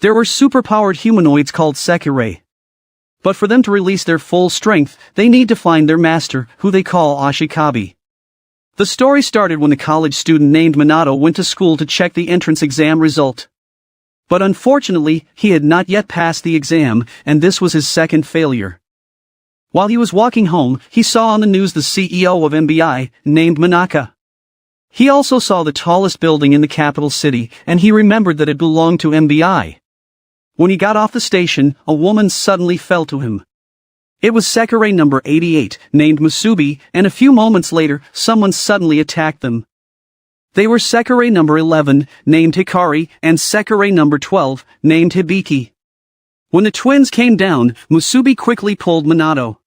There were superpowered humanoids called Sekirei. But for them to release their full strength, they need to find their master, who they call ashikabi. The story started when a college student named Minato went to school to check the entrance exam result. But unfortunately, he had not yet passed the exam, and this was his second failure. While he was walking home, he saw on the news the CEO of MBI, named Manaka. He also saw the tallest building in the capital city, and he remembered that it belonged to MBI. When he got off the station, a woman suddenly fell to him. It was Sekirei number 88, named Musubi, and a few moments later, someone suddenly attacked them. They were Sekirei number 11, named Hikari, and Sekirei number 12, named Hibiki. When the twins came down, Musubi quickly pulled Minato.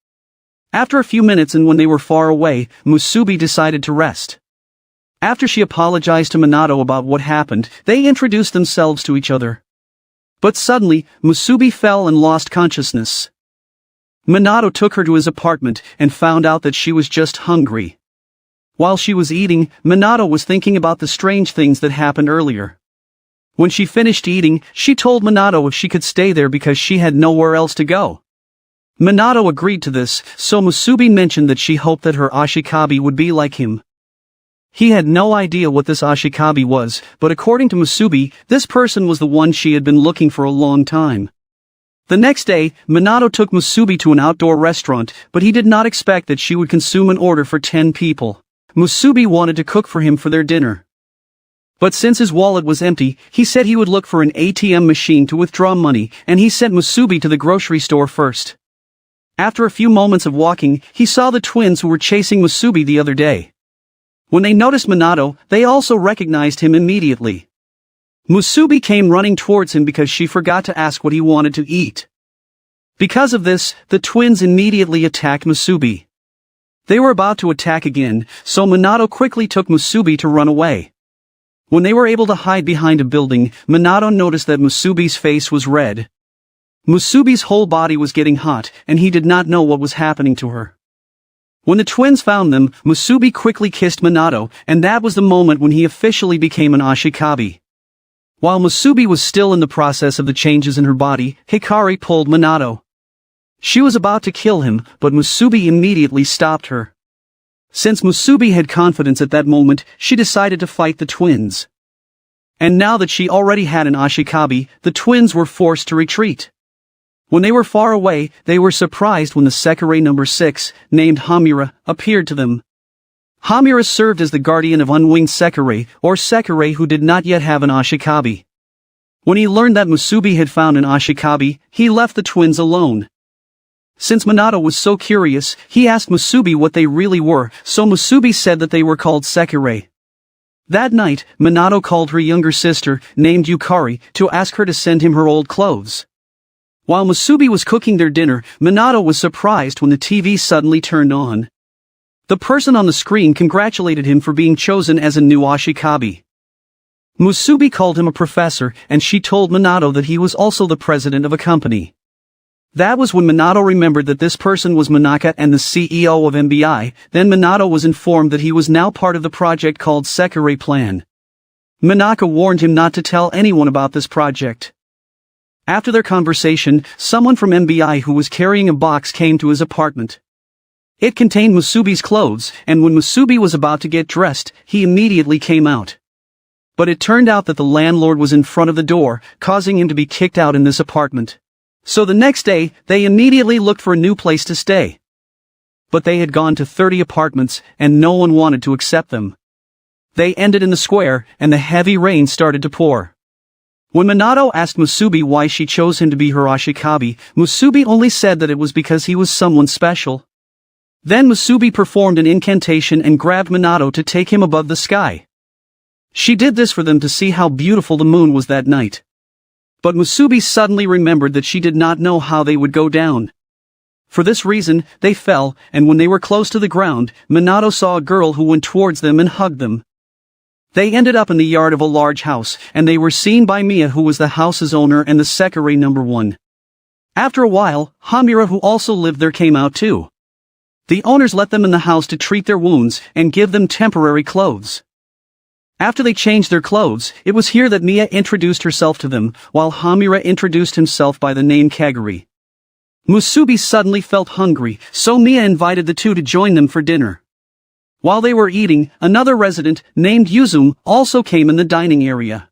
After a few minutes and when they were far away, Musubi decided to rest. After she apologized to Minato about what happened, they introduced themselves to each other. But suddenly, Musubi fell and lost consciousness. Minato took her to his apartment and found out that she was just hungry. While she was eating, Minato was thinking about the strange things that happened earlier. When she finished eating, she told Minato if she could stay there because she had nowhere else to go. Minato agreed to this, so Musubi mentioned that she hoped that her ashikabi would be like him. He had no idea what this ashikabi was, but according to Musubi, this person was the one she had been looking for a long time. The next day, Minato took Musubi to an outdoor restaurant, but he did not expect that she would consume an order for 10 people. Musubi wanted to cook for him for their dinner. But since his wallet was empty, he said he would look for an ATM machine to withdraw money, and he sent Musubi to the grocery store first. After a few moments of walking, he saw the twins who were chasing Musubi the other day. When they noticed Minato, they also recognized him immediately. Musubi came running towards him because she forgot to ask what he wanted to eat. Because of this, the twins immediately attacked Musubi. They were about to attack again, so Minato quickly took Musubi to run away. When they were able to hide behind a building, Minato noticed that Musubi's face was red. Musubi's whole body was getting hot, and he did not know what was happening to her. When the twins found them, Musubi quickly kissed Minato, and that was the moment when he officially became an ashikabi. While Musubi was still in the process of the changes in her body, Hikari pulled Minato. She was about to kill him, but Musubi immediately stopped her. Since Musubi had confidence at that moment, she decided to fight the twins. And now that she already had an ashikabi, the twins were forced to retreat. When they were far away, they were surprised when the Sekirei number 6, named Hamura, appeared to them. Hamura served as the guardian of unwinged Sekirei, or Sekirei who did not yet have an ashikabi. When he learned that Musubi had found an ashikabi, he left the twins alone. Since Minato was so curious, he asked Musubi what they really were, so Musubi said that they were called Sekirei. That night, Minato called her younger sister, named Yukari, to ask her to send him her old clothes. While Musubi was cooking their dinner, Minato was surprised when the TV suddenly turned on. The person on the screen congratulated him for being chosen as a new ashikabi. Musubi called him a professor, and she told Minato that he was also the president of a company. That was when Minato remembered that this person was Manaka and the CEO of MBI. Then Minato was informed that he was now part of the project called Sekirei Plan. Manaka warned him not to tell anyone about this project. After their conversation, someone from MBI who was carrying a box came to his apartment. It contained Musubi's clothes, and when Musubi was about to get dressed, he immediately came out. But it turned out that the landlord was in front of the door, causing him to be kicked out in this apartment. So the next day, they immediately looked for a new place to stay. But they had gone to 30 apartments, and no one wanted to accept them. They ended in the square, and the heavy rain started to pour. When Minato asked Musubi why she chose him to be her ashikabi, Musubi only said that it was because he was someone special. Then Musubi performed an incantation and grabbed Minato to take him above the sky. She did this for them to see how beautiful the moon was that night. But Musubi suddenly remembered that she did not know how they would go down. For this reason, they fell, and when they were close to the ground, Minato saw a girl who went towards them and hugged them. They ended up in the yard of a large house, and they were seen by Mia, who was the house's owner and the Sekirei number 1. After a while, Hamura, who also lived there, came out too. The owners let them in the house to treat their wounds and give them temporary clothes. After they changed their clothes, it was here that Mia introduced herself to them, while Hamura introduced himself by the name Kaguri. Musubi suddenly felt hungry, so Mia invited the two to join them for dinner. While they were eating, another resident, named Yuzum, also came in the dining area.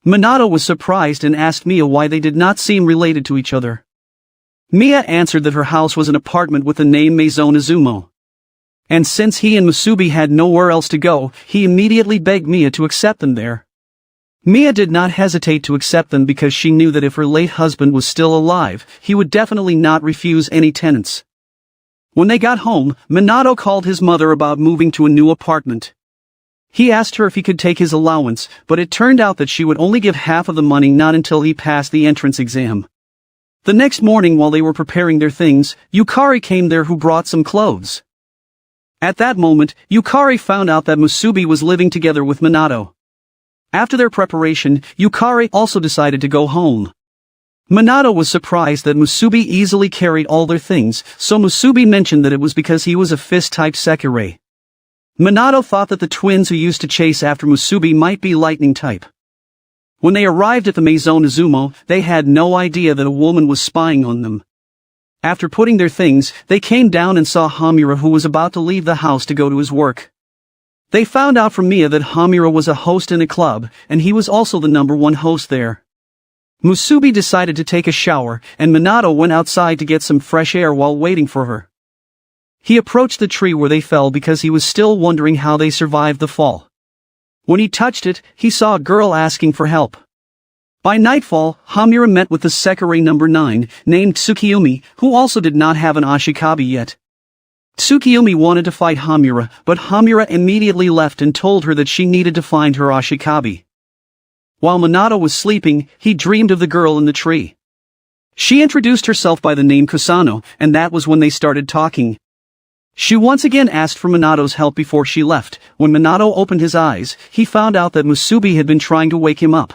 Minato was surprised and asked Mia why they did not seem related to each other. Mia answered that her house was an apartment with the name Maison Izumo. And since he and Musubi had nowhere else to go, he immediately begged Mia to accept them there. Mia did not hesitate to accept them because she knew that if her late husband was still alive, he would definitely not refuse any tenants. When they got home, Minato called his mother about moving to a new apartment. He asked her if he could take his allowance, but it turned out that she would only give half of the money not until he passed the entrance exam. The next morning while they were preparing their things, Yukari came there who brought some clothes. At that moment, Yukari found out that Musubi was living together with Minato. After their preparation, Yukari also decided to go home. Minato was surprised that Musubi easily carried all their things, so Musubi mentioned that it was because he was a fist-type Sekirei. Minato thought that the twins who used to chase after Musubi might be lightning-type. When they arrived at the Maison Izumo, they had no idea that a woman was spying on them. After putting their things, they came down and saw Hamura, who was about to leave the house to go to his work. They found out from Mia that Hamura was a host in a club, and he was also the #1 host there. Musubi decided to take a shower, and Minato went outside to get some fresh air while waiting for her. He approached the tree where they fell because he was still wondering how they survived the fall. When he touched it, he saw a girl asking for help. By nightfall, Hamura met with the Sekirei #9, named Tsukiyomi, who also did not have an ashikabi yet. Tsukiyomi wanted to fight Hamura, but Hamura immediately left and told her that she needed to find her ashikabi. While Minato was sleeping, he dreamed of the girl in the tree. She introduced herself by the name Kusano, and that was when they started talking. She once again asked for Minato's help before she left. When Minato opened his eyes, he found out that Musubi had been trying to wake him up.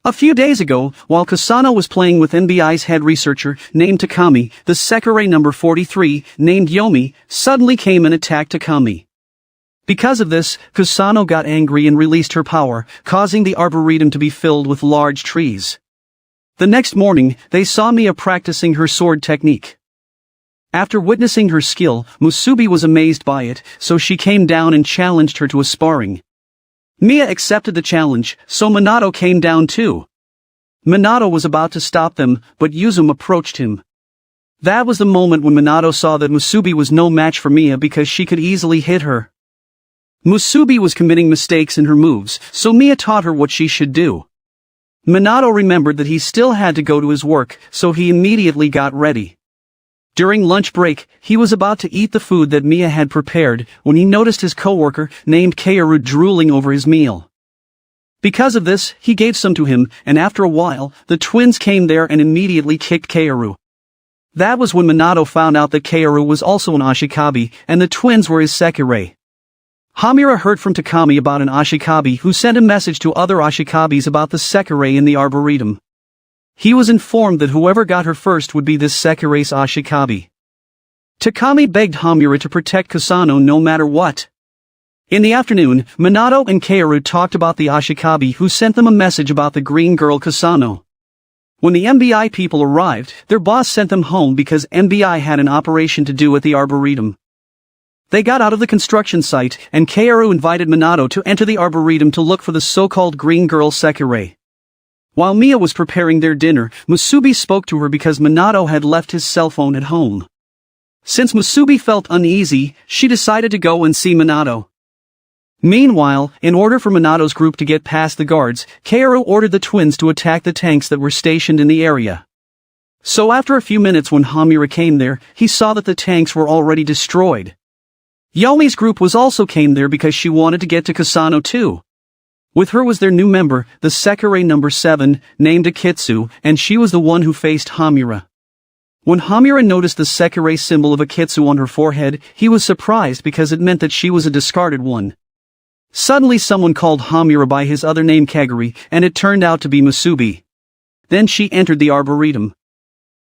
A few days ago, while Kusano was playing with NBI's head researcher, named Takami, the Sekirei #43, named Yomi, suddenly came and attacked Takami. Because of this, Kusano got angry and released her power, causing the arboretum to be filled with large trees. The next morning, they saw Mia practicing her sword technique. After witnessing her skill, Musubi was amazed by it, so she came down and challenged her to a sparring. Mia accepted the challenge, so Minato came down too. Minato was about to stop them, but Yuzum approached him. That was the moment when Minato saw that Musubi was no match for Mia because she could easily hit her. Musubi was committing mistakes in her moves, so Mia taught her what she should do. Minato remembered that he still had to go to his work, so he immediately got ready. During lunch break, he was about to eat the food that Mia had prepared when he noticed his coworker, named Kaoru, drooling over his meal. Because of this, he gave some to him, and after a while, the twins came there and immediately kicked Kaoru. That was when Minato found out that Kaoru was also an ashikabi, and the twins were his Sekirei. Hamura heard from Takami about an ashikabi who sent a message to other ashikabis about the Sekirei in the arboretum. He was informed that whoever got her first would be this Sekirei's ashikabi. Takami begged Hamura to protect Kusano no matter what. In the afternoon, Minato and Kaoru talked about the ashikabi who sent them a message about the green girl Kusano. When the MBI people arrived, their boss sent them home because MBI had an operation to do at the arboretum. They got out of the construction site, and Kaoru invited Minato to enter the arboretum to look for the so-called green girl Sekirei. While Mia was preparing their dinner, Musubi spoke to her because Minato had left his cell phone at home. Since Musubi felt uneasy, she decided to go and see Minato. Meanwhile, in order for Minato's group to get past the guards, Kaoru ordered the twins to attack the tanks that were stationed in the area. So after a few minutes when Hamura came there, he saw that the tanks were already destroyed. Yomi's group also came there because she wanted to get to Kusano too. With her was their new member, the Sekirei #7, named Akitsu, and she was the one who faced Hamura. When Hamura noticed the Sekirei symbol of Akitsu on her forehead, he was surprised because it meant that she was a discarded one. Suddenly someone called Hamura by his other name Kaguri, and it turned out to be Musubi. Then she entered the arboretum.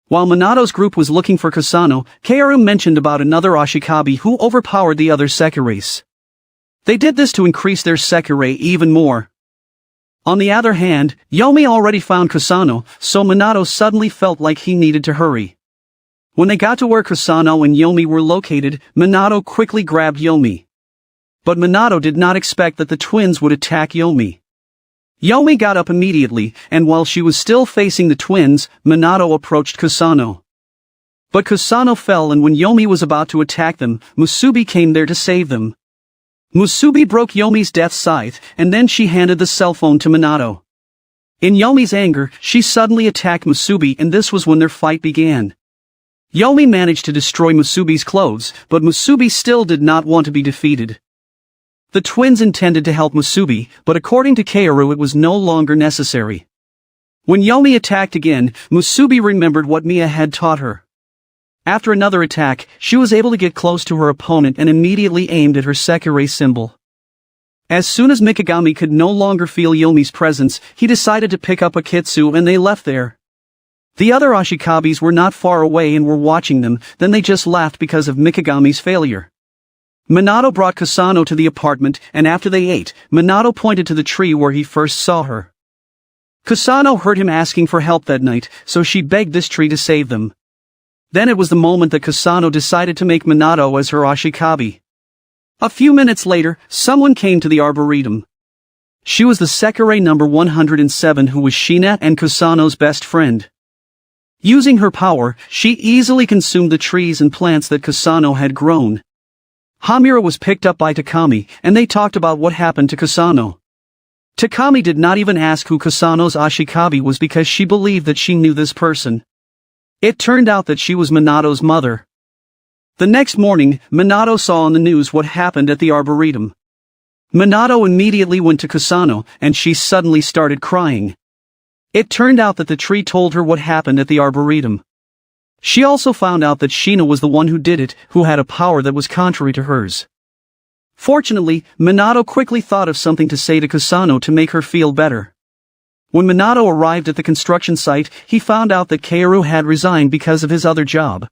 While Minato's group was looking for Kusano, Kaoru mentioned about another ashikabi who overpowered the other Sekireis. They did this to increase their Sekirei even more. On the other hand, Yomi already found Kusano, so Minato suddenly felt like he needed to hurry. When they got to where Kusano and Yomi were located, Minato quickly grabbed Yomi. But Minato did not expect that the twins would attack Yomi. Yomi got up immediately, and while she was still facing the twins, Minato approached Kusano. But Kusano fell, and when Yomi was about to attack them, Musubi came there to save them. Musubi broke Yomi's death scythe, and then she handed the cell phone to Minato. In Yomi's anger, she suddenly attacked Musubi, and this was when their fight began. Yomi managed to destroy Musubi's clothes, but Musubi still did not want to be defeated. The twins intended to help Musubi, but according to Kaoru it was no longer necessary. When Yomi attacked again, Musubi remembered what Mia had taught her. After another attack, she was able to get close to her opponent and immediately aimed at her Sekirei symbol. As soon as Mikagami could no longer feel Yomi's presence, he decided to pick up a kitsu and they left there. The other ashikabis were not far away and were watching them, then they just laughed because of Mikagami's failure. Minato brought Kusano to the apartment, and after they ate, Minato pointed to the tree where he first saw her. Kusano heard him asking for help that night, so she begged this tree to save them. Then it was the moment that Kusano decided to make Minato as her ashikabi. A few minutes later, someone came to the arboretum. She was the Sekirei number 107, who was Shina and Kusano's best friend. Using her power, she easily consumed the trees and plants that Kusano had grown. Hamura was picked up by Takami, and they talked about what happened to Kusano. Takami did not even ask who Kusano's ashikabi was because she believed that she knew this person. It turned out that she was Minato's mother. The next morning, Minato saw on the news what happened at the arboretum. Minato immediately went to Kusano, and she suddenly started crying. It turned out that the tree told her what happened at the arboretum. She also found out that Shina was the one who did it, who had a power that was contrary to hers. Fortunately, Minato quickly thought of something to say to Kusano to make her feel better. When Minato arrived at the construction site, he found out that Kaoru had resigned because of his other job.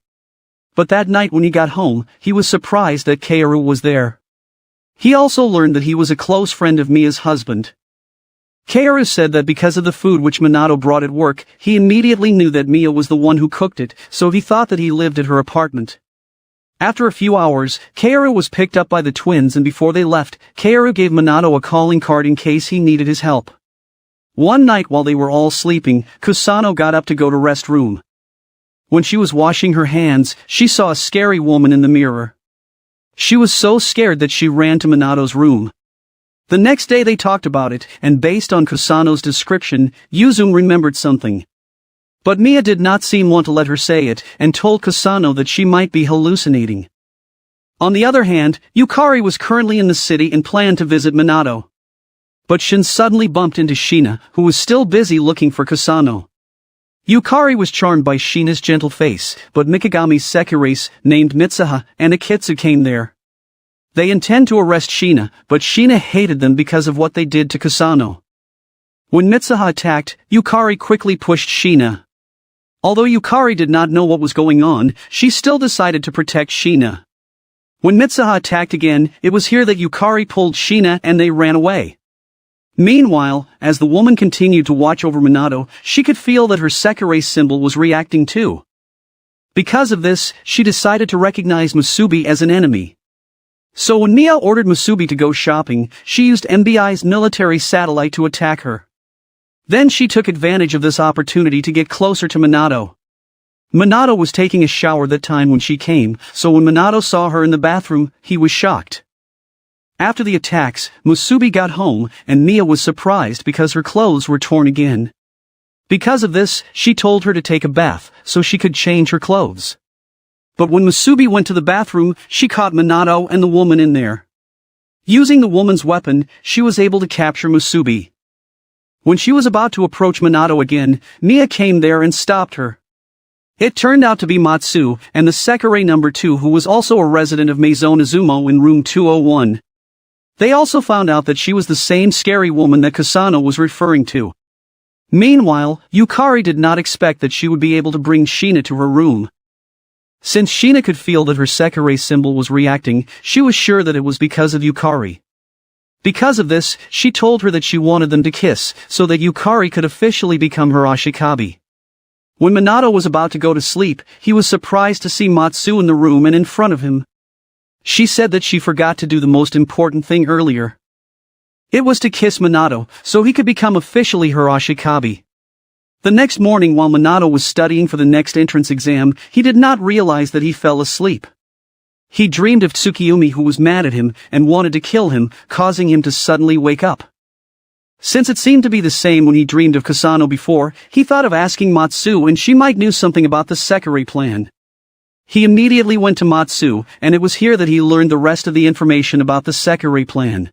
But that night when he got home, he was surprised that Kaoru was there. He also learned that he was a close friend of Mia's husband. Kaoru said that because of the food which Minato brought at work, he immediately knew that Mia was the one who cooked it, so he thought that he lived at her apartment. After a few hours, Kaoru was picked up by the twins, and before they left, Kaoru gave Minato a calling card in case he needed his help. One night while they were all sleeping, Kusano got up to go to restroom. When she was washing her hands, she saw a scary woman in the mirror. She was so scared that she ran to Minato's room. The next day they talked about it, and based on Kusano's description, Yuzun remembered something. But Mia did not seem want to let her say it, and told Kusano that she might be hallucinating. On the other hand, Yukari was currently in the city and planned to visit Minato. But Shin suddenly bumped into Shina, who was still busy looking for Kusano. Yukari was charmed by Shina's gentle face, but Mikagami's Sekirei, named Mitsuha, and Akitsu came there. They intend to arrest Shina, but Shina hated them because of what they did to Kusano. When Mitsuha attacked, Yukari quickly pushed Shina. Although Yukari did not know what was going on, she still decided to protect Shina. When Mitsuha attacked again, it was here that Yukari pulled Shina and they ran away. Meanwhile, as the woman continued to watch over Minato, she could feel that her Sekirei symbol was reacting too. Because of this, she decided to recognize Musubi as an enemy. So when Mia ordered Musubi to go shopping, she used MBI's military satellite to attack her. Then she took advantage of this opportunity to get closer to Minato. Minato was taking a shower that time when she came, so when Minato saw her in the bathroom, he was shocked. After the attacks, Musubi got home, and Mia was surprised because her clothes were torn again. Because of this, she told her to take a bath, so she could change her clothes. But when Musubi went to the bathroom, she caught Minato and the woman in there. Using the woman's weapon, she was able to capture Musubi. When she was about to approach Minato again, Mia came there and stopped her. It turned out to be Matsu, and the Sekirei number 2, who was also a resident of Maison Izumo in room 201. They also found out that she was the same scary woman that Kusano was referring to. Meanwhile, Yukari did not expect that she would be able to bring Shina to her room. Since Shina could feel that her Sekirei symbol was reacting, she was sure that it was because of Yukari. Because of this, she told her that she wanted them to kiss, so that Yukari could officially become her ashikabi. When Minato was about to go to sleep, he was surprised to see Matsu in the room and in front of him. She said that she forgot to do the most important thing earlier. It was to kiss Minato, so he could become officially her ashikabi. The next morning while Minato was studying for the next entrance exam, he did not realize that he fell asleep. He dreamed of Tsukiyomi who was mad at him and wanted to kill him, causing him to suddenly wake up. Since it seemed to be the same when he dreamed of Kusano before, he thought of asking Matsu and she might knew something about the Sekirei plan. He immediately went to Matsu, and it was here that he learned the rest of the information about the Sekirei plan.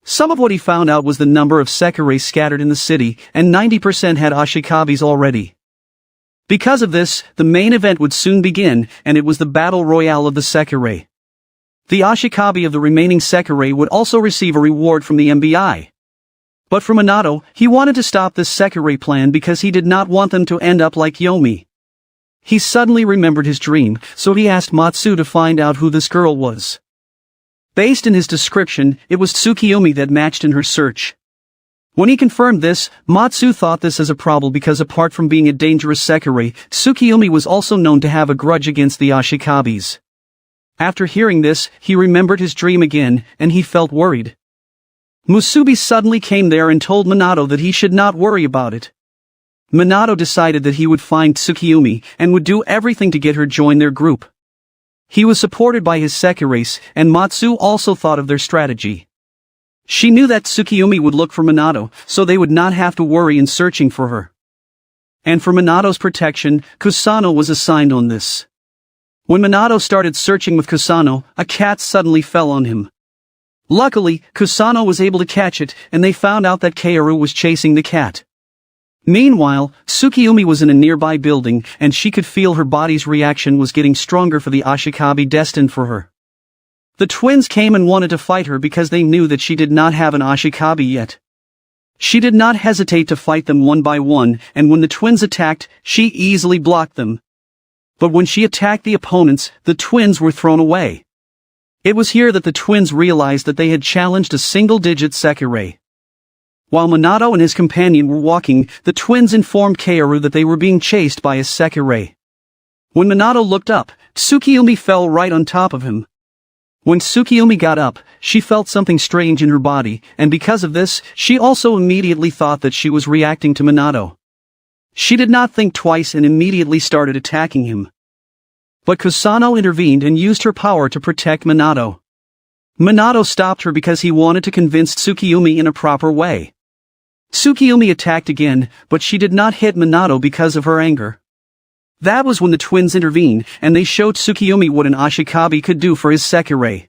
Some of what he found out was the number of Sekirei scattered in the city, and 90% had ashikabis already. Because of this, the main event would soon begin, and it was the battle royale of the Sekirei. The ashikabi of the remaining Sekirei would also receive a reward from the MBI. But for Minato, he wanted to stop this Sekirei plan because he did not want them to end up like Yomi. He suddenly remembered his dream, so he asked Matsu to find out who this girl was. Based on his description, it was Tsukiyomi that matched in her search. When he confirmed this, Matsu thought this as a problem because apart from being a dangerous Sekirei, Tsukiyomi was also known to have a grudge against the ashikabis. After hearing this, he remembered his dream again, and he felt worried. Musubi suddenly came there and told Minato that he should not worry about it. Minato decided that he would find Tsukiyomi and would do everything to get her join their group. He was supported by his Sekireis, and Matsu also thought of their strategy. She knew that Tsukiyomi would look for Minato, so they would not have to worry in searching for her. And for Minato's protection, Kusano was assigned on this. When Minato started searching with Kusano, a cat suddenly fell on him. Luckily, Kusano was able to catch it, and they found out that Kaoru was chasing the cat. Meanwhile, Tsukiyomi was in a nearby building, and she could feel her body's reaction was getting stronger for the ashikabi destined for her. The twins came and wanted to fight her because they knew that she did not have an ashikabi yet. She did not hesitate to fight them one by one, and when the twins attacked, she easily blocked them. But when she attacked the opponents, the twins were thrown away. It was here that the twins realized that they had challenged a single-digit Sekirei. While Minato and his companion were walking, the twins informed Kaoru that they were being chased by a Sekirei. When Minato looked up, Tsukiyomi fell right on top of him. When Tsukiyomi got up, she felt something strange in her body, and because of this, she also immediately thought that she was reacting to Minato. She did not think twice and immediately started attacking him. But Kusano intervened and used her power to protect Minato. Minato stopped her because he wanted to convince Tsukiyomi in a proper way. Tsukiyomi attacked again, but she did not hit Minato because of her anger. That was when the twins intervened, and they showed Tsukiyomi what an ashikabi could do for his Sekirei.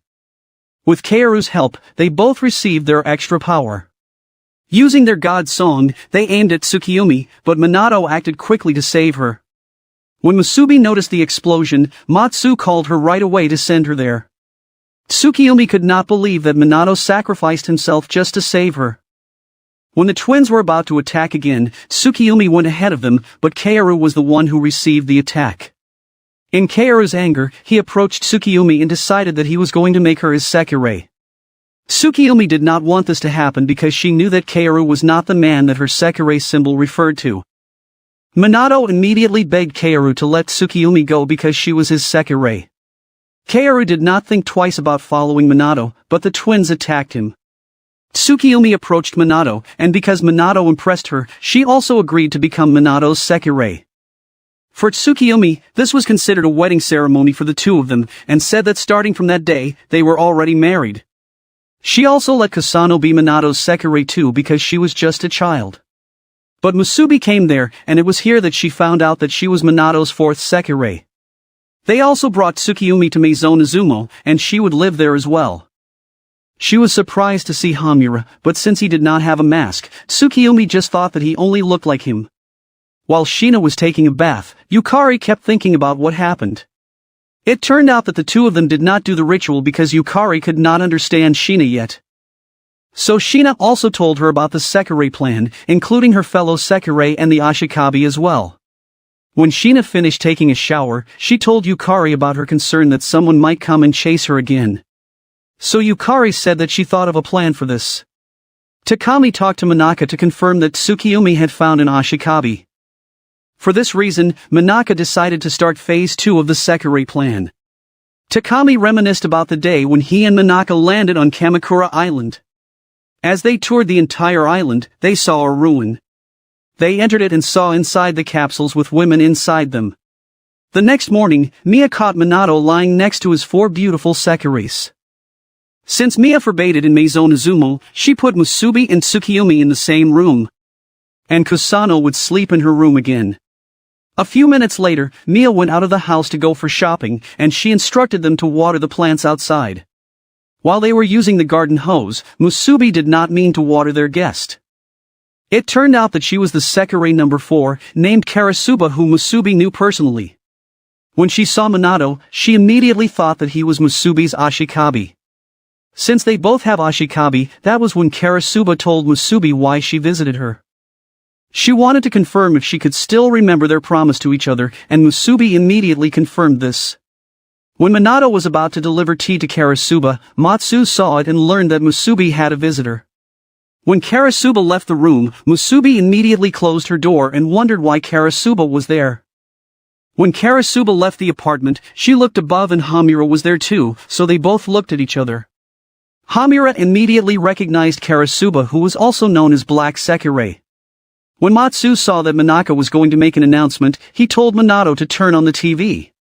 With Kaoru's help, they both received their extra power. Using their god song, they aimed at Tsukiyomi, but Minato acted quickly to save her. When Musubi noticed the explosion, Matsu called her right away to send her there. Tsukiyomi could not believe that Minato sacrificed himself just to save her. When the twins were about to attack again, Tsukiyomi went ahead of them, but Kaoru was the one who received the attack. In Kaoru's anger, he approached Tsukiyomi and decided that he was going to make her his Sekirei. Tsukiyomi did not want this to happen because she knew that Kaoru was not the man that her Sekirei symbol referred to. Minato immediately begged Kaoru to let Tsukiyomi go because she was his Sekirei. Kaoru did not think twice about following Minato, but the twins attacked him. Tsukiyomi approached Minato, and because Minato impressed her, she also agreed to become Minato's Sekirei. For Tsukiyomi, this was considered a wedding ceremony for the two of them, and said that starting from that day, they were already married. She also let Kusano be Minato's Sekirei too because she was just a child. But Musubi came there, and it was here that she found out that she was Minato's fourth Sekirei. They also brought Tsukiyomi to Maison Izumo, and she would live there as well. She was surprised to see Hamura, but since he did not have a mask, Tsukiyomi just thought that he only looked like him. While Shina was taking a bath, Yukari kept thinking about what happened. It turned out that the two of them did not do the ritual because Yukari could not understand Shina yet. So Shina also told her about the Sekirei plan, including her fellow Sekirei and the ashikabi as well. When Shina finished taking a shower, she told Yukari about her concern that someone might come and chase her again. So Yukari said that she thought of a plan for this. Takami talked to Manaka to confirm that Tsukiyomi had found an ashikabi. For this reason, Manaka decided to start phase 2 of the Sekirei plan. Takami reminisced about the day when he and Manaka landed on Kamakura Island. As they toured the entire island, they saw a ruin. They entered it and saw inside the capsules with women inside them. The next morning, Miya caught Minato lying next to his 4 beautiful Sekireis. Since Miya forbade it in Maison Izumo, she put Musubi and Tsukiyomi in the same room. And Kusano would sleep in her room again. A few minutes later, Miya went out of the house to go for shopping, and she instructed them to water the plants outside. While they were using the garden hose, Musubi did not mean to water their guest. It turned out that she was the Sekirei number 4, named Karasuba, who Musubi knew personally. When she saw Minato, she immediately thought that he was Musubi's ashikabi. Since they both have ashikabi, that was when Karasuba told Musubi why she visited her. She wanted to confirm if she could still remember their promise to each other, and Musubi immediately confirmed this. When Minato was about to deliver tea to Karasuba, Matsu saw it and learned that Musubi had a visitor. When Karasuba left the room, Musubi immediately closed her door and wondered why Karasuba was there. When Karasuba left the apartment, she looked above and Hamura was there too, so they both looked at each other. Hamura immediately recognized Karasuba, who was also known as Black Sekirei. When Matsu saw that Manaka was going to make an announcement, he told Minato to turn on the TV.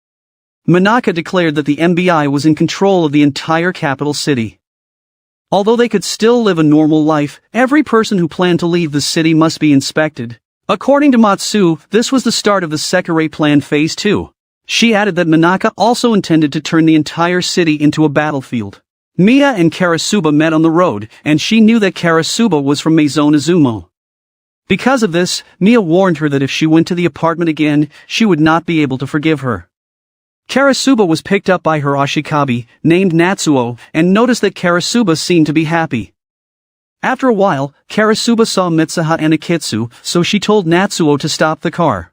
Manaka declared that the MBI was in control of the entire capital city. Although they could still live a normal life, every person who planned to leave the city must be inspected. According to Matsu, this was the start of the Sekirei Plan Phase 2. She added that Manaka also intended to turn the entire city into a battlefield. Miya and Karasuba met on the road, and she knew that Karasuba was from Maison Izumo. Because of this, Miya warned her that if she went to the apartment again, she would not be able to forgive her. Karasuba was picked up by her ashikabi, named Natsuo, and noticed that Karasuba seemed to be happy. After a while, Karasuba saw Mitsuha and Akitsu, so she told Natsuo to stop the car.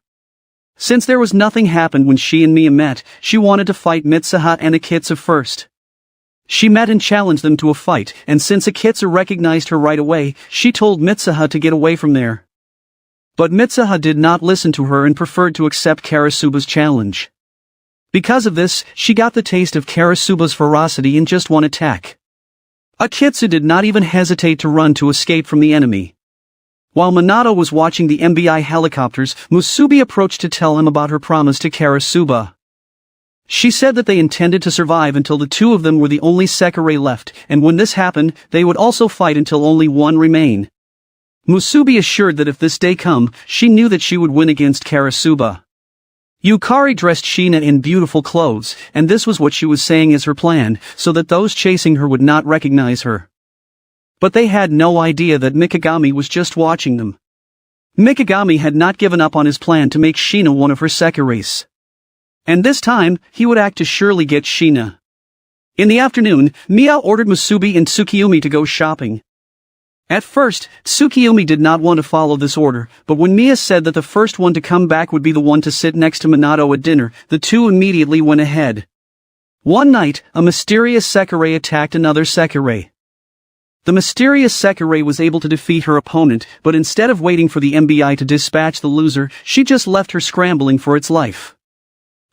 Since there was nothing happened when she and Miya met, she wanted to fight Mitsuha and Akitsu first. She met and challenged them to a fight, and since Akitsu recognized her right away, she told Mitsuha to get away from there. But Mitsuha did not listen to her and preferred to accept Karasuba's challenge. Because of this, she got the taste of Karasuba's ferocity in just one attack. Akitsu did not even hesitate to run to escape from the enemy. While Minato was watching the MBI helicopters, Musubi approached to tell him about her promise to Karasuba. She said that they intended to survive until the two of them were the only Sekirei left, and when this happened, they would also fight until only one remained. Musubi assured that if this day come, she knew that she would win against Karasuba. Yukari dressed Shina in beautiful clothes, and this was what she was saying as her plan, so that those chasing her would not recognize her. But they had no idea that Mikagami was just watching them. Mikagami had not given up on his plan to make Shina one of her Sekireis. And this time, he would act to surely get Shina. In the afternoon, Miya ordered Musubi and Tsukiyomi to go shopping. At first, Tsukiyomi did not want to follow this order, but when Miya said that the first one to come back would be the one to sit next to Minato at dinner, the two immediately went ahead. One night, a mysterious Sekirei attacked another Sekirei. The mysterious Sekirei was able to defeat her opponent, but instead of waiting for the MBI to dispatch the loser, she just left her scrambling for its life.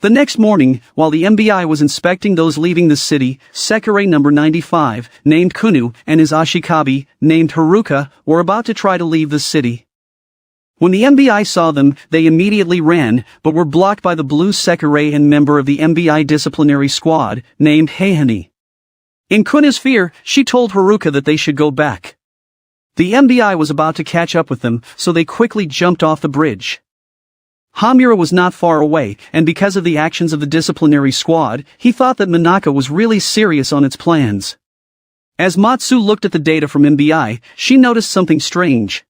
The next morning, while the MBI was inspecting those leaving the city, Sekirei number 95, named Kunu, and his ashikabi, named Haruka, were about to try to leave the city. When the MBI saw them, they immediately ran, but were blocked by the blue Sekirei and member of the MBI disciplinary squad, named Heihani. In Kunu's fear, she told Haruka that they should go back. The MBI was about to catch up with them, so they quickly jumped off the bridge. Hamura was not far away, and because of the actions of the disciplinary squad, he thought that Manaka was really serious on its plans. As Matsu looked at the data from MBI, she noticed something strange.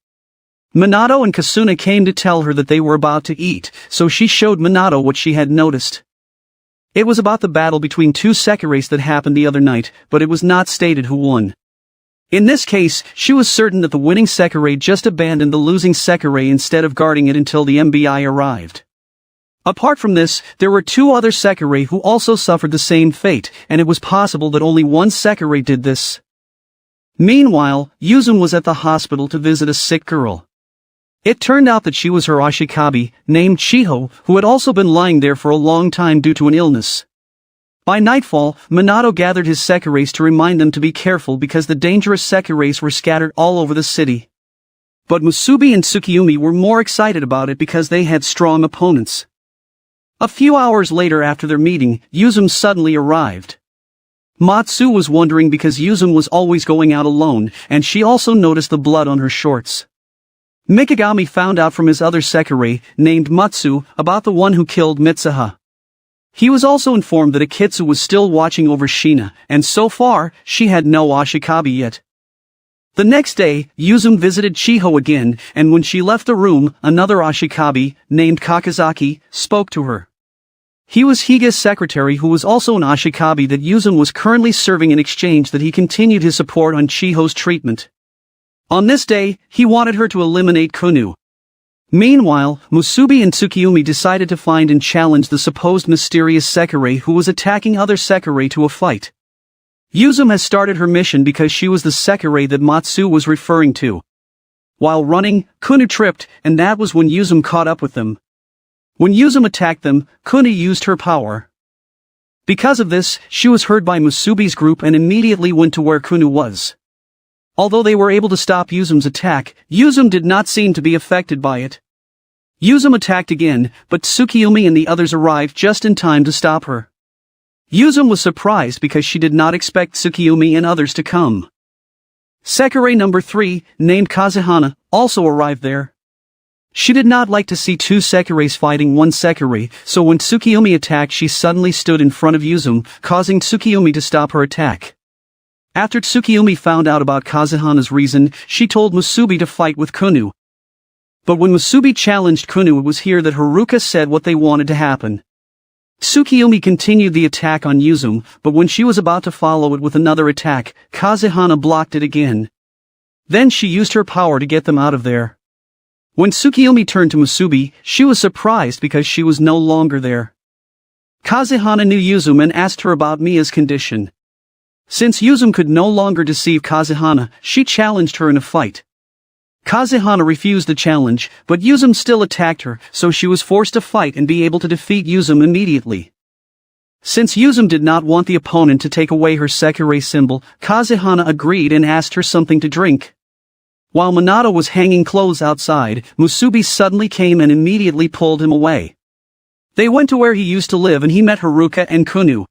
Minato and Kasuna came to tell her that they were about to eat, so she showed Minato what she had noticed. It was about the battle between two Sekireis that happened the other night, but it was not stated who won. In this case, she was certain that the winning Sekirei just abandoned the losing Sekirei instead of guarding it until the MBI arrived. Apart from this, there were two other Sekirei who also suffered the same fate, and it was possible that only one Sekirei did this. Meanwhile, Yuzum was at the hospital to visit a sick girl. It turned out that she was her ashikabi, named Chiho, who had also been lying there for a long time due to an illness. By nightfall, Minato gathered his Sekireis to remind them to be careful because the dangerous Sekireis were scattered all over the city. But Musubi and Tsukiyomi were more excited about it because they had strong opponents. A few hours later after their meeting, Yuzum suddenly arrived. Matsu was wondering because Yuzum was always going out alone, and she also noticed the blood on her shorts. Mikagami found out from his other Sekirei, named Matsu, about the one who killed Mitsuha. He was also informed that Akitsu was still watching over Shina, and so far, she had no ashikabi yet. The next day, Yuzum visited Chiho again, and when she left the room, another ashikabi, named Kakazaki, spoke to her. He was Higa's secretary who was also an ashikabi that Yuzum was currently serving in exchange that he continued his support on Chiho's treatment. On this day, he wanted her to eliminate Kunu. Meanwhile, Musubi and Tsukiyomi decided to find and challenge the supposed mysterious Sekirei who was attacking other Sekirei to a fight. Yuzum has started her mission because she was the Sekirei that Matsu was referring to. While running, Kunu tripped, and that was when Yuzum caught up with them. When Yuzum attacked them, Kunu used her power. Because of this, she was heard by Musubi's group and immediately went to where Kunu was. Although they were able to stop Yuzum's attack, Yuzum did not seem to be affected by it. Yuzum attacked again, but Tsukiyomi and the others arrived just in time to stop her. Yuzum was surprised because she did not expect Tsukiyomi and others to come. Sekirei number 3, named Kazuhana, also arrived there. She did not like to see two Sekireis fighting one Sekirei, so when Tsukiyomi attacked she suddenly stood in front of Yuzum, causing Tsukiyomi to stop her attack. After Tsukiyomi found out about Kazuhana's reason, she told Musubi to fight with Kunu. But when Musubi challenged Kunu, it was here that Haruka said what they wanted to happen. Tsukiyomi continued the attack on Yuzum, but when she was about to follow it with another attack, Kazuhana blocked it again. Then she used her power to get them out of there. When Tsukiyomi turned to Musubi, she was surprised because she was no longer there. Kazuhana knew Yuzum and asked her about Mia's condition. Since Yuzum could no longer deceive Kazuhana, she challenged her in a fight. Kazuhana refused the challenge, but Yuzum still attacked her, so she was forced to fight and be able to defeat Yuzum immediately. Since Yuzum did not want the opponent to take away her Sekirei symbol, Kazuhana agreed and asked her something to drink. While Minato was hanging clothes outside, Musubi suddenly came and immediately pulled him away. They went to where he used to live and he met Haruka and Kunu.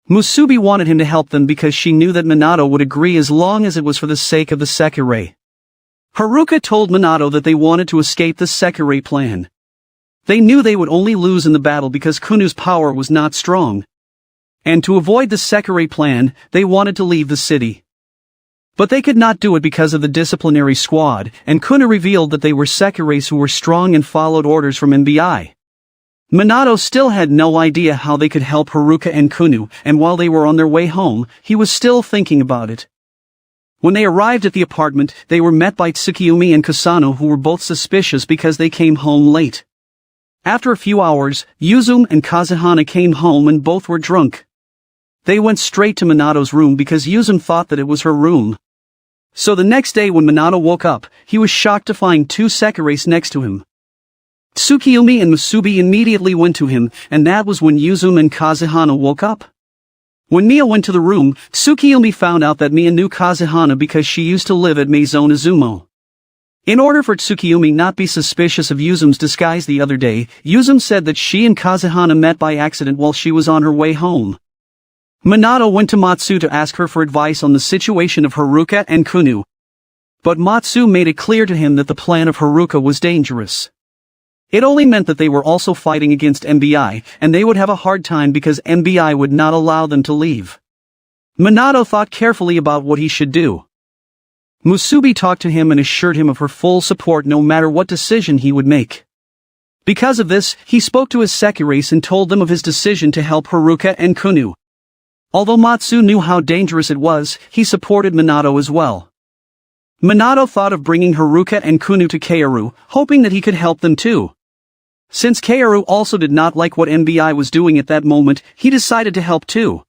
Musubi wanted him to help them because she knew that Minato would agree as long as it was for the sake of the Sekirei. Haruka told Minato that they wanted to escape the Sekirei plan. They knew they would only lose in the battle because Kunu's power was not strong. And to avoid the Sekirei plan, they wanted to leave the city. But they could not do it because of the disciplinary squad, and Kunu revealed that they were Sekireis who were strong and followed orders from MBI. Minato still had no idea how they could help Haruka and Kunu, and while they were on their way home, he was still thinking about it. When they arrived at the apartment, they were met by Tsukiyomi and Kusano who were both suspicious because they came home late. After a few hours, Yuzum and Kazuhana came home and both were drunk. They went straight to Minato's room because Yuzum thought that it was her room. So the next day when Minato woke up, he was shocked to find two Sekireis next to him. Tsukiyomi and Musubi immediately went to him, and that was when Yuzum and Kazuhana woke up. When Mia went to the room, Tsukiyomi found out that Mia knew Kazuhana because she used to live at Maison Izumo. In order for Tsukiyomi not be suspicious of Yuzum's disguise the other day, Yuzum said that she and Kazuhana met by accident while she was on her way home. Minato went to Matsu to ask her for advice on the situation of Haruka and Kunu. But Matsu made it clear to him that the plan of Haruka was dangerous. It only meant that they were also fighting against MBI, and they would have a hard time because MBI would not allow them to leave. Minato thought carefully about what he should do. Musubi talked to him and assured him of her full support no matter what decision he would make. Because of this, he spoke to his Sekireis and told them of his decision to help Haruka and Kunu. Although Matsu knew how dangerous it was, he supported Minato as well. Minato thought of bringing Haruka and Kunu to Kaoru, hoping that he could help them too. Since Kaoru also did not like what MBI was doing at that moment, he decided to help too.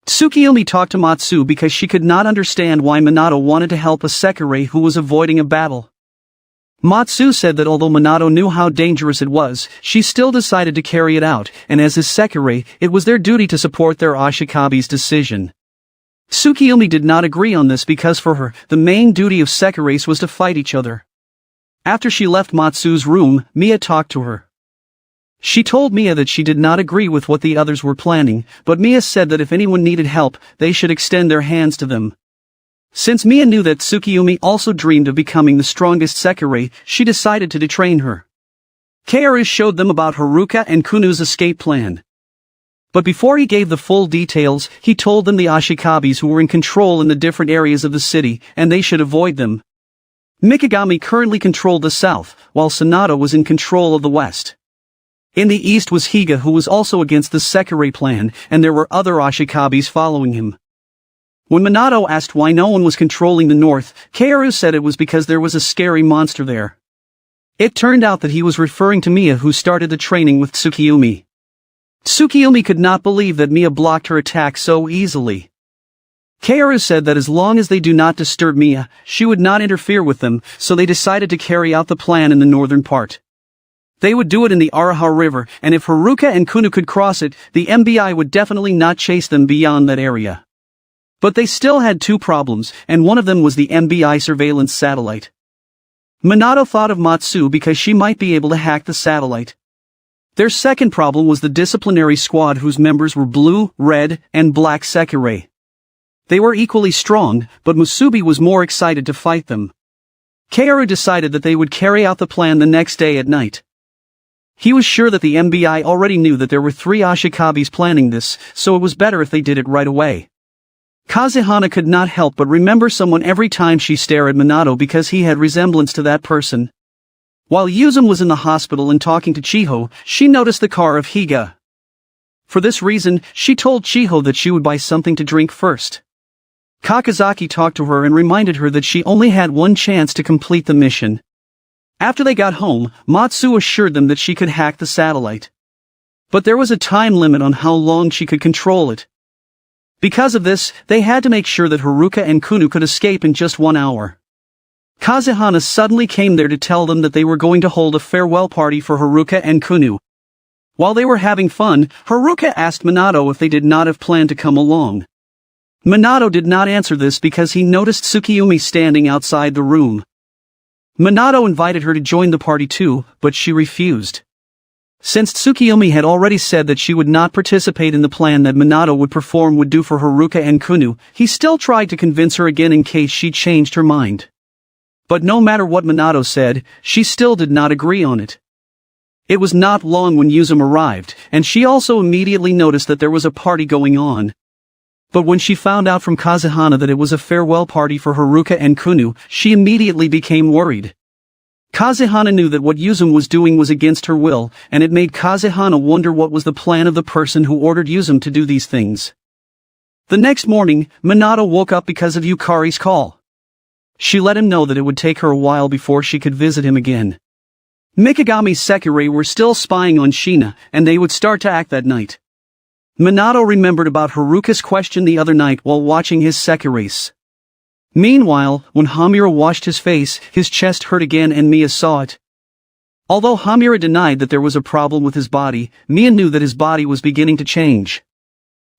Tsukiyomi talked to Matsu because she could not understand why Minato wanted to help a Sekirei who was avoiding a battle. Matsu said that although Minato knew how dangerous it was, she still decided to carry it out, and as his Sekirei, it was their duty to support their Ashikabi's decision. Tsukiyomi did not agree on this because for her, the main duty of Sekireis was to fight each other. After she left Matsu's room, Mia talked to her. She told Mia that she did not agree with what the others were planning, but Mia said that if anyone needed help, they should extend their hands to them. Since Mia knew that Tsukiyomi also dreamed of becoming the strongest Sekirei, she decided to detrain her. Kaoru showed them about Haruka and Kunu's escape plan. But before he gave the full details, he told them the Ashikabis who were in control in the different areas of the city, and they should avoid them. Mikagami currently controlled the south, while Sanato was in control of the west. In the east was Higa who was also against the Sekirei plan, and there were other Ashikabis following him. When Minato asked why no one was controlling the north, Kaoru said it was because there was a scary monster there. It turned out that he was referring to Mia who started the training with Tsukiyomi. Tsukiyomi could not believe that Mia blocked her attack so easily. Kaoru said that as long as they do not disturb Mia, she would not interfere with them, so they decided to carry out the plan in the northern part. They would do it in the Araha River, and if Haruka and Kunu could cross it, the MBI would definitely not chase them beyond that area. But they still had two problems, and one of them was the MBI surveillance satellite. Minato thought of Matsu because she might be able to hack the satellite. Their second problem was the disciplinary squad whose members were blue, red, and black Sekirei. They were equally strong, but Musubi was more excited to fight them. Kaoru decided that they would carry out the plan the next day at night. He was sure that the MBI already knew that there were 3 Ashikabis planning this, so it was better if they did it right away. Kazehana could not help but remember someone every time she stared at Minato because he had resemblance to that person. While Yuzum was in the hospital and talking to Chiho, she noticed the car of Higa. For this reason, she told Chiho that she would buy something to drink first. Kakazaki talked to her and reminded her that she only had one chance to complete the mission. After they got home, Matsu assured them that she could hack the satellite. But there was a time limit on how long she could control it. Because of this, they had to make sure that Haruka and Kunu could escape in just 1 hour. Kazehana suddenly came there to tell them that they were going to hold a farewell party for Haruka and Kunu. While they were having fun, Haruka asked Minato if they did not have planned to come along. Minato did not answer this because he noticed Tsukiyomi standing outside the room. Minato invited her to join the party too, but she refused. Since Tsukiyomi had already said that she would not participate in the plan that Minato would perform would do for Haruka and Kunu, he still tried to convince her again in case she changed her mind. But no matter what Minato said, she still did not agree on it. It was not long when Yuzum arrived, and she also immediately noticed that there was a party going on. But when she found out from Kazehana that it was a farewell party for Haruka and Kunu, she immediately became worried. Kazehana knew that what Yuzum was doing was against her will, and it made Kazehana wonder what was the plan of the person who ordered Yuzum to do these things. The next morning, Minato woke up because of Yukari's call. She let him know that it would take her a while before she could visit him again. Mikagami's Sekirei were still spying on Shina, and they would start to act that night. Minato remembered about Haruka's question the other night while watching his Sekireis. Meanwhile, when Hamura washed his face, his chest hurt again and Mia saw it. Although Hamura denied that there was a problem with his body, Mia knew that his body was beginning to change.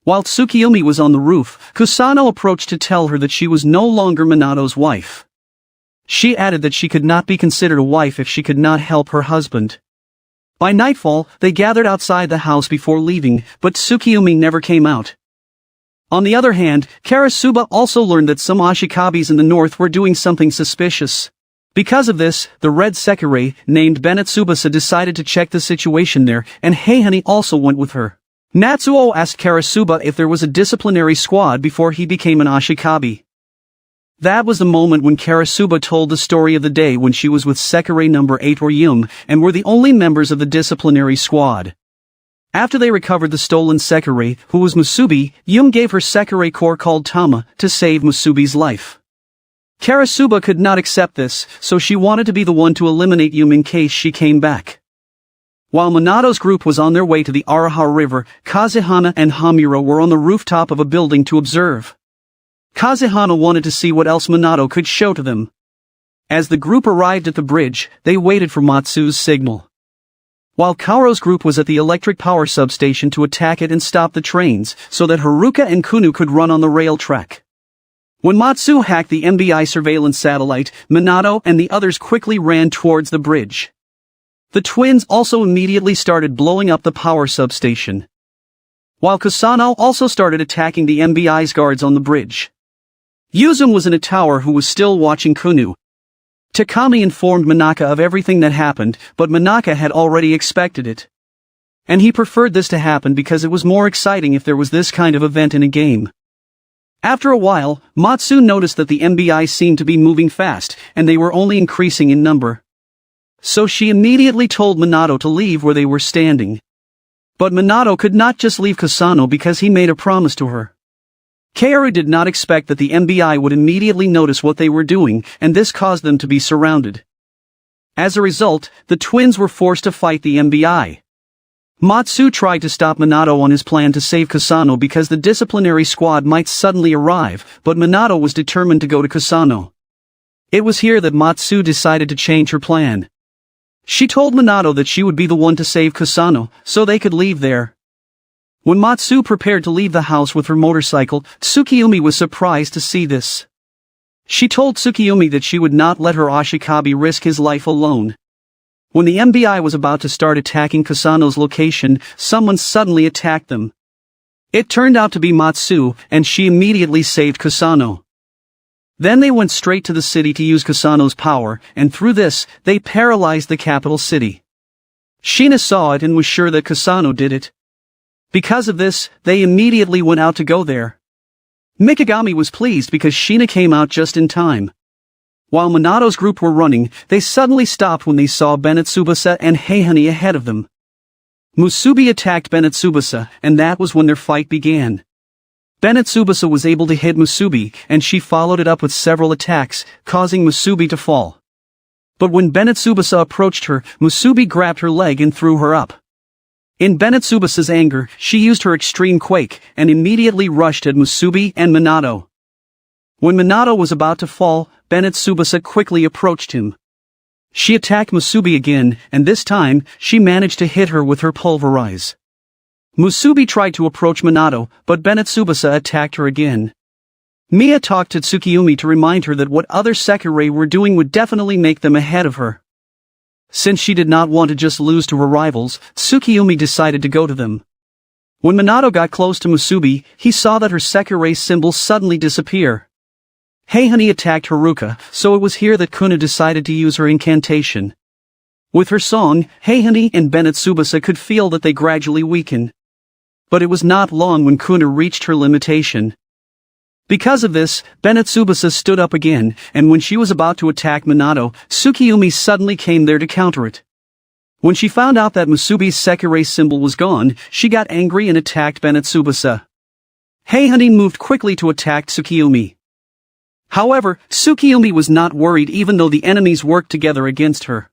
While Tsukiyomi was on the roof, Kusano approached to tell her that she was no longer Minato's wife. She added that she could not be considered a wife if she could not help her husband. By nightfall, they gathered outside the house before leaving, but Tsukiyomi never came out. On the other hand, Karasuba also learned that some Ashikabis in the north were doing something suspicious. Because of this, the red Sekirei, named Bennett Tsubasa, decided to check the situation there, and Heihani also went with her. Natsuo asked Karasuba if there was a disciplinary squad before he became an Ashikabi. That was the moment when Karasuba told the story of the day when she was with Sekirei number 8 or Yum, and were the only members of the disciplinary squad. After they recovered the stolen Sekirei, who was Musubi, Yum gave her Sekirei core called Tama, to save Musubi's life. Karasuba could not accept this, so she wanted to be the one to eliminate Yum in case she came back. While Minato's group was on their way to the Araha River, Kazehana and Hamura were on the rooftop of a building to observe. Kazehana wanted to see what else Minato could show to them. As the group arrived at the bridge, they waited for Matsu's signal. While Kaoru's group was at the electric power substation to attack it and stop the trains, so that Haruka and Kunu could run on the rail track. When Matsu hacked the MBI surveillance satellite, Minato and the others quickly ran towards the bridge. The twins also immediately started blowing up the power substation, while Kusano also started attacking the MBI's guards on the bridge. Yuzum was in a tower who was still watching Kunu. Takami informed Manaka of everything that happened, but Manaka had already expected it. And he preferred this to happen because it was more exciting if there was this kind of event in a game. After a while, Matsu noticed that the MBI seemed to be moving fast, and they were only increasing in number. So she immediately told Minato to leave where they were standing. But Minato could not just leave Kusano because he made a promise to her. Kaoru did not expect that the MBI would immediately notice what they were doing, and this caused them to be surrounded. As a result, the twins were forced to fight the MBI. Matsu tried to stop Minato on his plan to save Kusano because the disciplinary squad might suddenly arrive, but Minato was determined to go to Kusano. It was here that Matsu decided to change her plan. She told Minato that she would be the one to save Kusano, so they could leave there. When Matsu prepared to leave the house with her motorcycle, Tsukiyomi was surprised to see this. She told Tsukiyomi that she would not let her Ashikabi risk his life alone. When the MBI was about to start attacking Kusano's location, someone suddenly attacked them. It turned out to be Matsu, and she immediately saved Kusano. Then they went straight to the city to use Kusano's power, and through this, they paralyzed the capital city. Shina saw it and was sure that Kusano did it. Because of this, they immediately went out to go there. Mikagami was pleased because Shina came out just in time. While Minato's group were running, they suddenly stopped when they saw Bennett Tsubasa and Heihani ahead of them. Musubi attacked Bennett Tsubasa, and that was when their fight began. Bennett Tsubasa was able to hit Musubi, and she followed it up with several attacks, causing Musubi to fall. But when Bennett Tsubasa approached her, Musubi grabbed her leg and threw her up. In Bennett Tsubasa's anger, she used her extreme quake, and immediately rushed at Musubi and Minato. When Minato was about to fall, Bennett Tsubasa quickly approached him. She attacked Musubi again, and this time, she managed to hit her with her pulverize. Musubi tried to approach Minato, but Bennett Tsubasa attacked her again. Mia talked to Tsukiyomi to remind her that what other Sekirei were doing would definitely make them ahead of her. Since she did not want to just lose to her rivals, Tsukiyomi decided to go to them. When Minato got close to Musubi, he saw that her Sekirei symbol suddenly disappear. Heihani attacked Haruka, so it was here that Kuna decided to use her incantation. With her song, Heihani and Bennett Tsubasa could feel that they gradually weakened. But it was not long when Kuna reached her limitation. Because of this, Bennett Tsubasa stood up again, and when she was about to attack Minato, Tsukiyomi suddenly came there to counter it. When she found out that Musubi's Sekirei symbol was gone, she got angry and attacked Bennett Tsubasa. Heihani moved quickly to attack Tsukiyomi. However, Tsukiyomi was not worried even though the enemies worked together against her.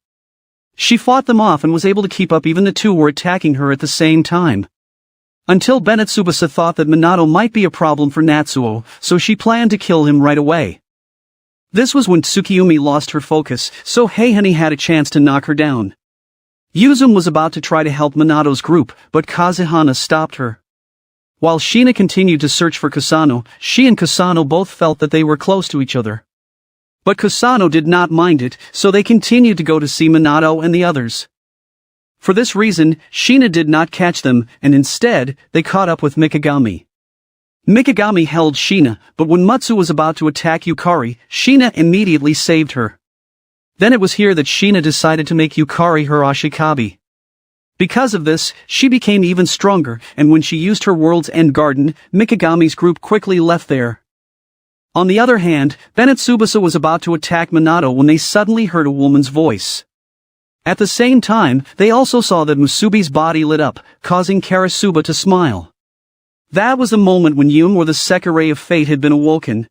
She fought them off and was able to keep up even the two were attacking her at the same time. Until Bennett Tsubasa thought that Minato might be a problem for Natsuo, so she planned to kill him right away. This was when Tsukiyomi lost her focus, so Heihani had a chance to knock her down. Yuzum was about to try to help Minato's group, but Kazehana stopped her. While Shina continued to search for Kusano, she and Kusano both felt that they were close to each other. But Kusano did not mind it, so they continued to go to see Minato and the others. For this reason, Shina did not catch them, and instead, they caught up with Mikagami. Mikagami held Shina, but when Matsu was about to attack Yukari, Shina immediately saved her. Then it was here that Shina decided to make Yukari her Ashikabi. Because of this, she became even stronger, and when she used her World's End Garden, Mikagami's group quickly left there. On the other hand, Bennett Tsubasa was about to attack Minato when they suddenly heard a woman's voice. At the same time, they also saw that Musubi's body lit up, causing Karasuba to smile. That was the moment when Yum or the Sekirei of Fate had been awoken.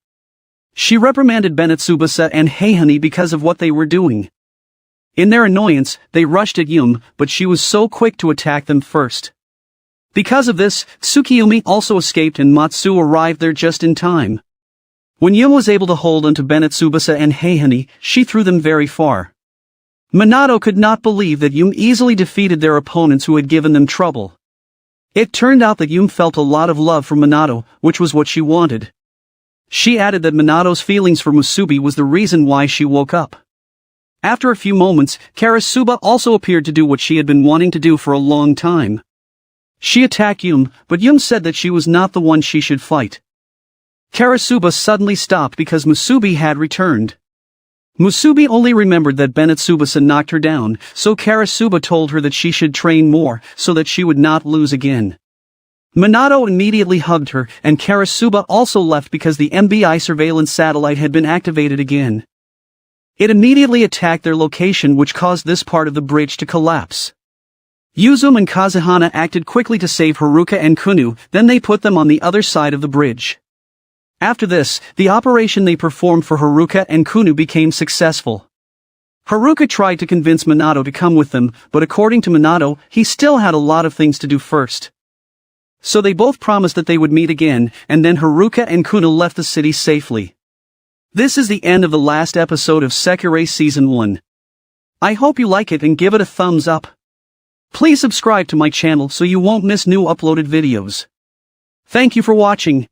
She reprimanded Bennett Tsubasa and Heihani because of what they were doing. In their annoyance, they rushed at Yum, but she was so quick to attack them first. Because of this, Tsukiyomi also escaped and Matsu arrived there just in time. When Yum was able to hold onto Bennett Tsubasa and Heihani, she threw them very far. Minato could not believe that Yum easily defeated their opponents who had given them trouble. It turned out that Yum felt a lot of love for Minato, which was what she wanted. She added that Minato's feelings for Musubi was the reason why she woke up. After a few moments, Karasuba also appeared to do what she had been wanting to do for a long time. She attacked Yum, but Yum said that she was not the one she should fight. Karasuba suddenly stopped because Musubi had returned. Musubi only remembered that Bennett Tsubasa knocked her down, so Karasuba told her that she should train more, so that she would not lose again. Minato immediately hugged her, and Karasuba also left because the MBI surveillance satellite had been activated again. It immediately attacked their location, which caused this part of the bridge to collapse. Yuzum and Kazuhana acted quickly to save Haruka and Kunu, then they put them on the other side of the bridge. After this, the operation they performed for Haruka and Kunu became successful. Haruka tried to convince Minato to come with them, but according to Minato, he still had a lot of things to do first. So they both promised that they would meet again, and then Haruka and Kunu left the city safely. This is the end of the last episode of Sekirei Season 1. I hope you like it and give it a thumbs up. Please subscribe to my channel so you won't miss new uploaded videos. Thank you for watching.